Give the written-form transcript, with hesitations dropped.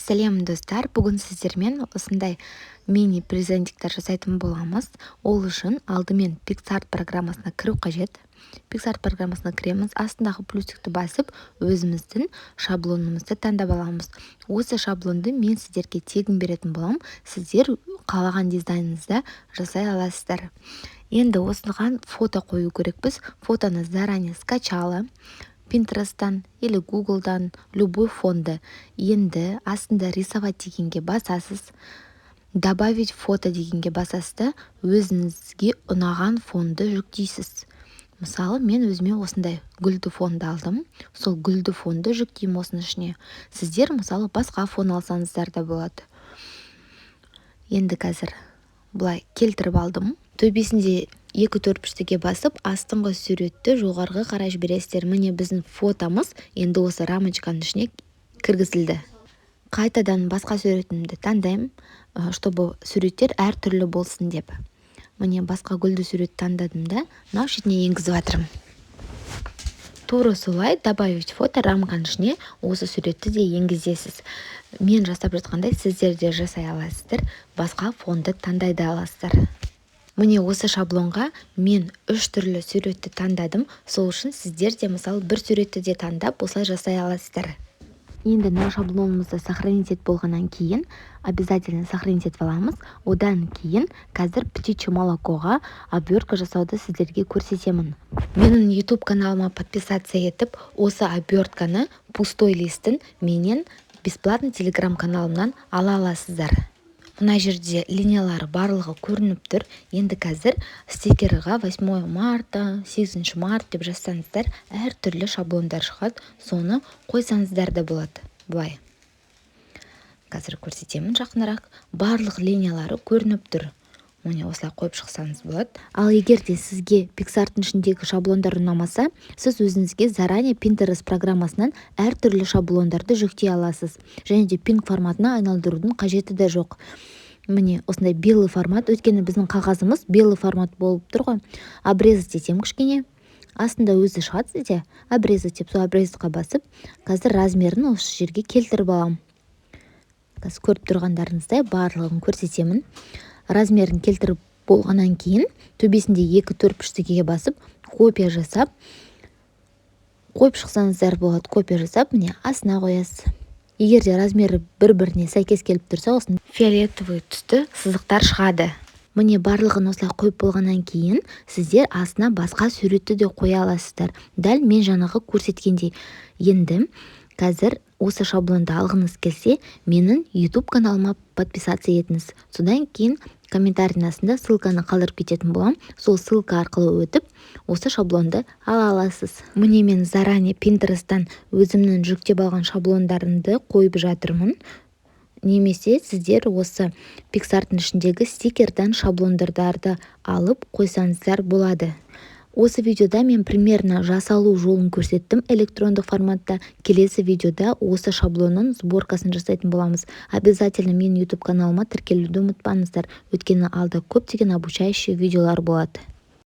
Сәлем достар, бүгін сіздермен осындай мини презентиктер жасайтын боламыз. Ол үшін алдымен PicsArt программасына кіру қажет. PicsArt программасына кіреміз, астындағы плюсикті басып, өзіміздің шаблонымызды таңдап аламыз. Осы шаблонды мен сіздерге тегін беретін болам. Сіздер қалаған дизайныңызды жасай аласыздар. Енді осыған фото қою керекпіз. Фотоны заранее скачала Pinterest'тан или Google'дан любой фонды. Енді астында рисовать дегенге басасыз, добавить фото дегенге басасыз, өзіңізге ұнаған фонды жүктейсіз. Мысалы, мен өзіме осындай гүлді фонды алдым. Сол гүлді фонды жүктеймін осының ішіне. Сіздер, мысалы, басқа фон алсаңыздар да болады. Енді қазір бұлай келтіріп алдым. Төбесінде 2-4 піштіге басып, астыңғы суретті жоғарғы қарай жібересіздер. Міне біздің фотомыз енді осы рамочканың ішіне кіргізілді. Қайтадан басқа суретімді таңдаймын, чтобы суреттер әртүрлі болсын деп. Міне басқа гүлді сурет таңдадым да, мынау шетіне енгізіп жатырмын. Тура солай добавить фото рамканың ішіне осы суретті де енгізесіз. Мен жасап жатқандай сіздер де жасай аласыздар, басқа фонды таңдай да аласыздар. Міне осы шаблонға мен 3 түрлі суретті таңдадым. Сол үшін сіздер де мысалы бір суретті де таңдап осылай жасай аласыздар. Енді мына шаблонымызды сохранить етіп болғаннан кейін обязательно сохранить етіп аламыз. Одан кейін қазір птичье молокоға обертка жасауды сіздерге көрсетемін. Менің YouTube каналыма подписаться етіп, осы обертканы пустой листін менен бесплатно Telegram каналымнан ала аласыздар. Мына жерде линиялары барлығы көрініп тұр. Енді қазір стикерға 8 марта, 8 март деп жазсаңыздар, әр түрлі шаблондар шығады. Соны қойсаңыздар да болады. Бұлай. Қазір көрсетемін жақынырақ. Барлық линиялары көрініп тұр. Міне осылай қойып шықсаңыз болады. Ал егер де сізге PicsArt'ың ішіндегі шаблондар ұнамаса, сіз өзіңізге заранее Pinterest программасынан әр түрлі шаблондарды жүктей аласыз. Және де пинг форматына айналдырудың қажеті де жоқ. Міне осындай белый формат, өйткені біздің қағазымыз белый формат болып тұр ғой. Обрезать етем кішкене. Астында өзі шығады сізде. Обрезать деп, сол обрезатқа басып, қазір размерін осы жерге келтіріп алам. Қазір көріп тұрғандарыңыздай барлығын көрсетемін. Размерін келтіріп болғаннан кейін төбесінде 2-4 піштігеге басып, копия жасап, қойып шықсаңыздар болады. Копия жасап, міне астына қоясыз. Егер де размері бір-біріне сәйкес келіп тұрса, осының фиолетовый түсті сызықтар шығады. Міне барлығын осылай қойып болғаннан кейін сіздер астына басқа суретті де қоя аласыздар. Дәл мен жаңағы көрсеткендей. Енді қазір осы шаблонды алғыңыз келсе, менің YouTube каналыма подписаться етіңіз. Содан кейін комментарийдің астында ссылканы қалдырып кететін болам. Сол ссылка арқылы өтіп, осы шаблонды ала аласыз. Міне мен заранее Pinterest'тан өзімнің жүктеп алған шаблондарымды қойып жатырмын. Немесе сіздер осы PicsArt'ың ішіндегі стикерден шаблондарды алып қойсаңыздар болады. Осы видеода мен примерно жасалу жолын көрсеттім электрондық форматта. Келесі видеода осы шаблонның сборкасын жасайтын боламыз. Обязательно мен YouTube каналыма тіркелуді ұмытпаңыздар. Өйткені алда көптеген обучающий видеолар болады.